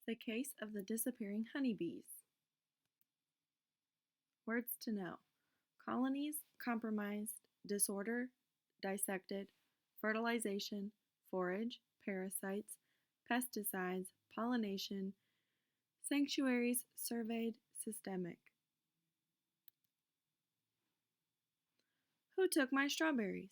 The case of the disappearing honeybees. Words to know: colonies, compromised, disorder, dissected, fertilization, forage, parasites, pesticides, pollination, sanctuaries, surveyed, systemic. Who took my strawberries?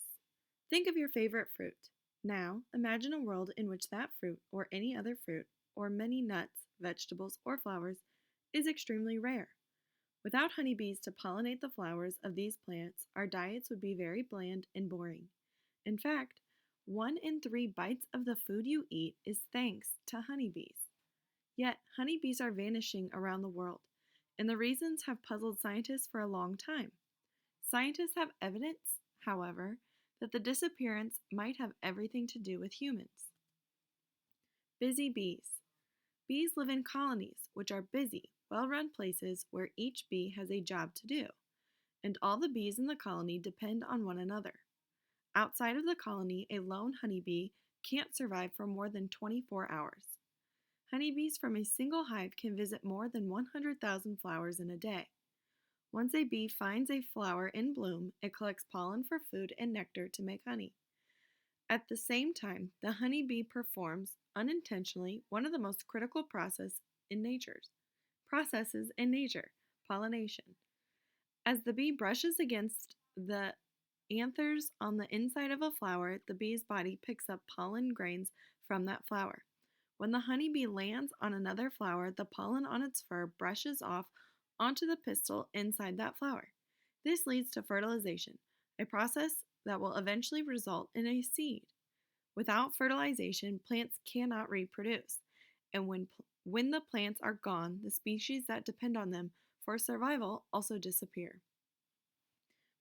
Think of your favorite fruit. Now, imagine a world in which that fruit, or any other fruit, or many nuts, vegetables, or flowers, is extremely rare. Without honeybees to pollinate the flowers of these plants, our diets would be very bland and boring. In fact, 1 in 3 bites of the food you eat is thanks to honeybees. Yet, honeybees are vanishing around the world, and the reasons have puzzled scientists for a long time. Scientists have evidence, however, that the disappearance might have everything to do with humans. Busy bees. Bees live in colonies, which are busy, well-run places where each bee has a job to do, and all the bees in the colony depend on one another. Outside of the colony, a lone honeybee can't survive for more than 24 hours. Honeybees from a single hive can visit more than 100,000 flowers in a day. Once a bee finds a flower in bloom, it collects pollen for food and nectar to make honey. At the same time, the honeybee performs, unintentionally, one of the most critical processes in nature, pollination. As the bee brushes against the anthers on the inside of a flower, the bee's body picks up pollen grains from that flower. When the honeybee lands on another flower, the pollen on its fur brushes off onto the pistil inside that flower. This leads to fertilization, a process that will eventually result in a seed. Without fertilization, plants cannot reproduce, and when the plants are gone, the species that depend on them for survival also disappear.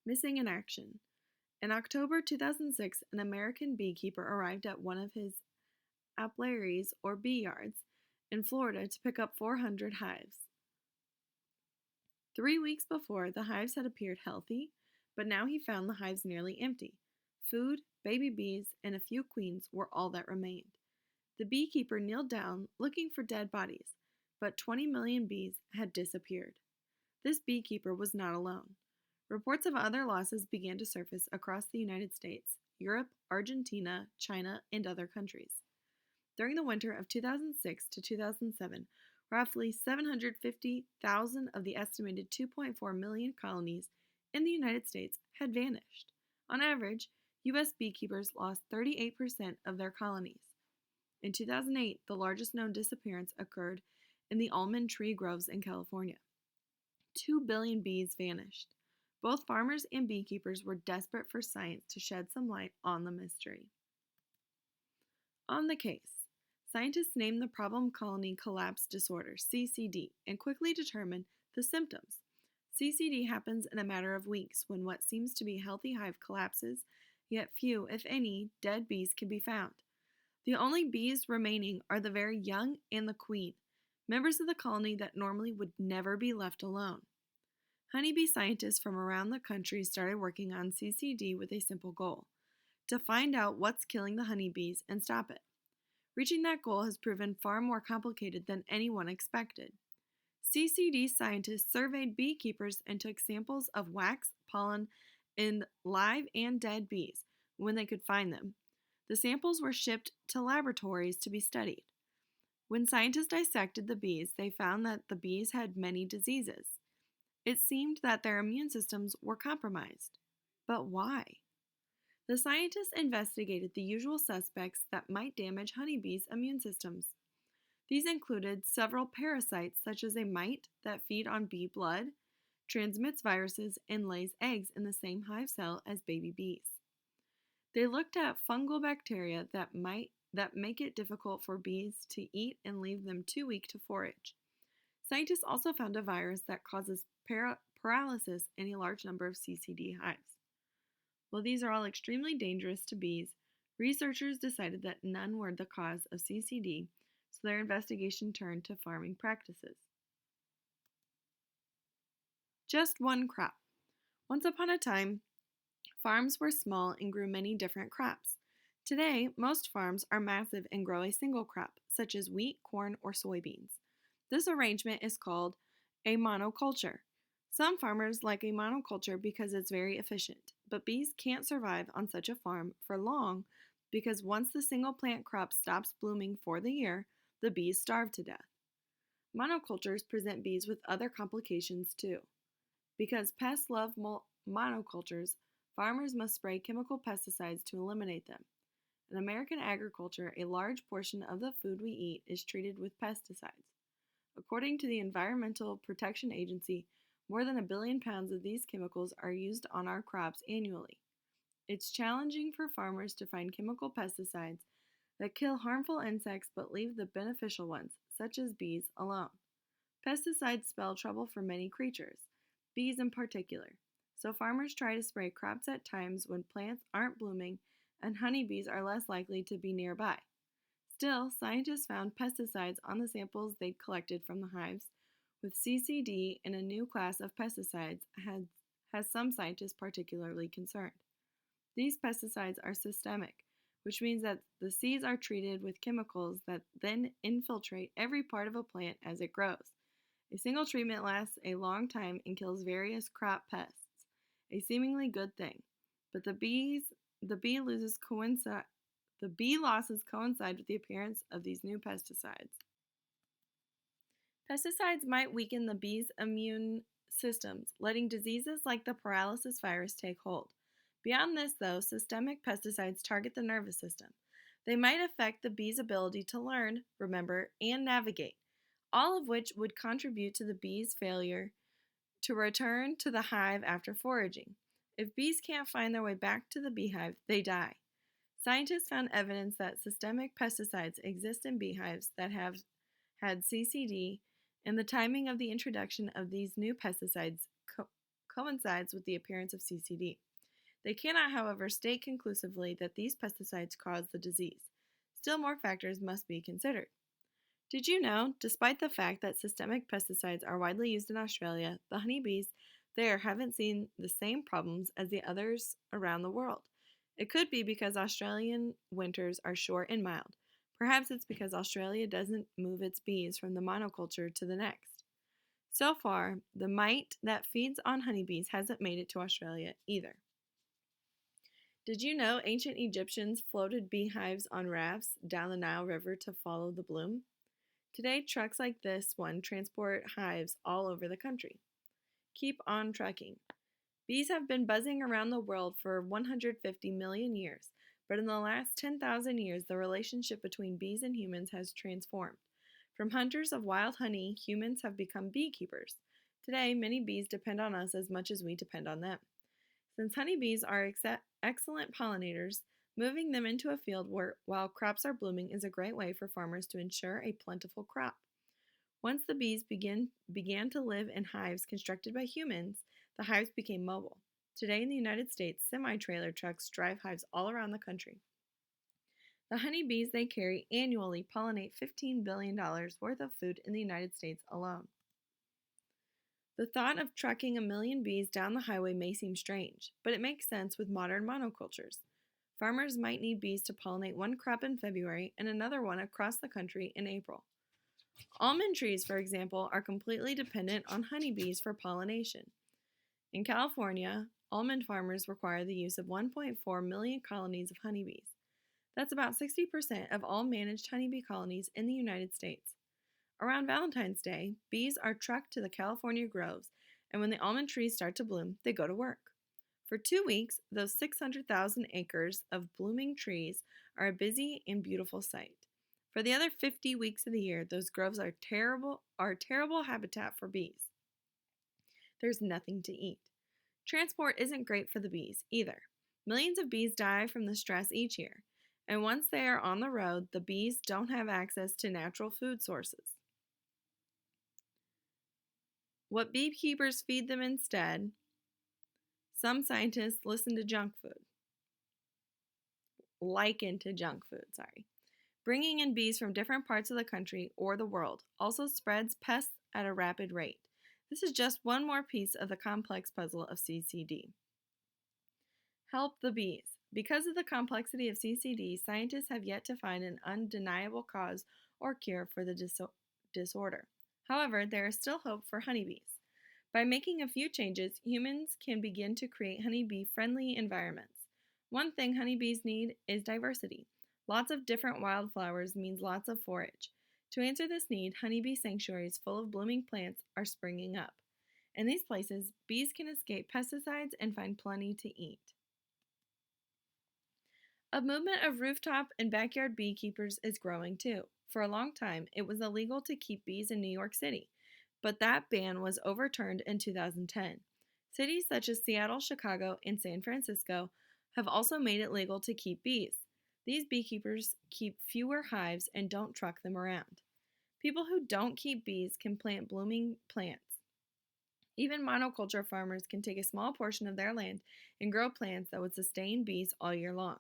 Missing in action. In October 2006, an American beekeeper arrived at one of his apiaries or bee yards in Florida to pick up 400 hives. 3 weeks before, the hives had appeared healthy, but now he found the hives nearly empty. Food, baby bees, and a few queens were all that remained. The beekeeper kneeled down, looking for dead bodies, but 20 million bees had disappeared. This beekeeper was not alone. Reports of other losses began to surface across the United States, Europe, Argentina, China, and other countries. During the winter of 2006 to 2007, roughly 750,000 of the estimated 2.4 million colonies in the United States had vanished. On average, U.S. beekeepers lost 38% of their colonies. In 2008, the largest known disappearance occurred in the almond tree groves in California. 2 billion bees vanished. Both farmers and beekeepers were desperate for science to shed some light on the mystery. On the case, scientists named the problem colony collapse disorder, CCD, and quickly determined the symptoms. CCD happens in a matter of weeks when what seems to be a healthy hive collapses, yet few, if any, dead bees can be found. The only bees remaining are the very young and the queen, members of the colony that normally would never be left alone. Honeybee scientists from around the country started working on CCD with a simple goal: to find out what's killing the honeybees and stop it. Reaching that goal has proven far more complicated than anyone expected. CCD scientists surveyed beekeepers and took samples of wax, pollen, and live and dead bees when they could find them. The samples were shipped to laboratories to be studied. When scientists dissected the bees, they found that the bees had many diseases. It seemed that their immune systems were compromised. But why? The scientists investigated the usual suspects that might damage honeybees' immune systems. These included several parasites such as a mite that feed on bee blood, transmits viruses, and lays eggs in the same hive cell as baby bees. They looked at fungal bacteria that make it difficult for bees to eat and leave them too weak to forage. Scientists also found a virus that causes paralysis in a large number of CCD hives. While these are all extremely dangerous to bees, researchers decided that none were the cause of CCD, so their investigation turned to farming practices. Just one crop. Once upon a time, farms were small and grew many different crops. Today, most farms are massive and grow a single crop, such as wheat, corn, or soybeans. This arrangement is called a monoculture. Some farmers like a monoculture because it's very efficient, but bees can't survive on such a farm for long because once the single plant crop stops blooming for the year, the bees starve to death. Monocultures present bees with other complications too. Because pests love monocultures, farmers must spray chemical pesticides to eliminate them. In American agriculture, a large portion of the food we eat is treated with pesticides. According to the Environmental Protection Agency, more than 1 billion pounds of these chemicals are used on our crops annually. It's challenging for farmers to find chemical pesticides that kill harmful insects but leave the beneficial ones, such as bees, alone. Pesticides spell trouble for many creatures, bees in particular. So farmers try to spray crops at times when plants aren't blooming and honeybees are less likely to be nearby. Still, scientists found pesticides on the samples they'd collected from the hives, with CCD and a new class of pesticides has some scientists particularly concerned. These pesticides are systemic, which means that the seeds are treated with chemicals that then infiltrate every part of a plant as it grows. A single treatment lasts a long time and kills various crop pests, a seemingly good thing. But the bee losses coincide with the appearance of these new pesticides. Pesticides might weaken the bees' immune systems, letting diseases like the paralysis virus take hold. Beyond this, though, systemic pesticides target the nervous system. They might affect the bee's ability to learn, remember, and navigate, all of which would contribute to the bee's failure to return to the hive after foraging. If bees can't find their way back to the beehive, they die. Scientists found evidence that systemic pesticides exist in beehives that have had CCD, and the timing of the introduction of these new pesticides coincides with the appearance of CCD. They cannot, however, state conclusively that these pesticides cause the disease. Still more factors must be considered. Did you know, despite the fact that systemic pesticides are widely used in Australia, the honeybees there haven't seen the same problems as the others around the world? It could be because Australian winters are short and mild. Perhaps it's because Australia doesn't move its bees from the monoculture to the next. So far, the mite that feeds on honeybees hasn't made it to Australia either. Did you know ancient Egyptians floated beehives on rafts down the Nile River to follow the bloom? Today, trucks like this one transport hives all over the country. Keep on trucking. Bees have been buzzing around the world for 150 million years, but in the last 10,000 years, the relationship between bees and humans has transformed. From hunters of wild honey, humans have become beekeepers. Today, many bees depend on us as much as we depend on them. Since honeybees are excellent pollinators, moving them into a field while crops are blooming is a great way for farmers to ensure a plentiful crop. Once the bees began to live in hives constructed by humans, the hives became mobile. Today in the United States, semi-trailer trucks drive hives all around the country. The honeybees they carry annually pollinate $15 billion worth of food in the United States alone. The thought of trucking 1 million bees down the highway may seem strange, but it makes sense with modern monocultures. Farmers might need bees to pollinate one crop in February and another one across the country in April. Almond trees, for example, are completely dependent on honeybees for pollination. In California, almond farmers require the use of 1.4 million colonies of honeybees. That's about 60% of all managed honeybee colonies in the United States. Around Valentine's Day, bees are trucked to the California groves, and when the almond trees start to bloom, they go to work. For 2 weeks, those 600,000 acres of blooming trees are a busy and beautiful sight. For the other 50 weeks of the year, those groves are terrible habitat for bees. There's nothing to eat. Transport isn't great for the bees either. Millions of bees die from the stress each year, and once they are on the road, the bees don't have access to natural food sources. What beekeepers feed them instead? Some scientists liken to junk food. Bringing in bees from different parts of the country or the world also spreads pests at a rapid rate. This is just one more piece of the complex puzzle of CCD. Help the bees. Because of the complexity of CCD, scientists have yet to find an undeniable cause or cure for the disorder. However, there is still hope for honeybees. By making a few changes, humans can begin to create honeybee friendly environments. One thing honeybees need is diversity. Lots of different wildflowers means lots of forage. To answer this need, honeybee sanctuaries full of blooming plants are springing up. In these places, bees can escape pesticides and find plenty to eat. A movement of rooftop and backyard beekeepers is growing too. For a long time, it was illegal to keep bees in New York City, but that ban was overturned in 2010. Cities such as Seattle, Chicago, and San Francisco have also made it legal to keep bees. These beekeepers keep fewer hives and don't truck them around. People who don't keep bees can plant blooming plants. Even monoculture farmers can take a small portion of their land and grow plants that would sustain bees all year long,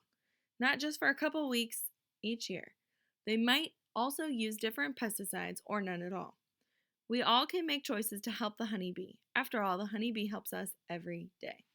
not just for a couple weeks each year. They might also use different pesticides or none at all. We all can make choices to help the honeybee. After all, the honeybee helps us every day.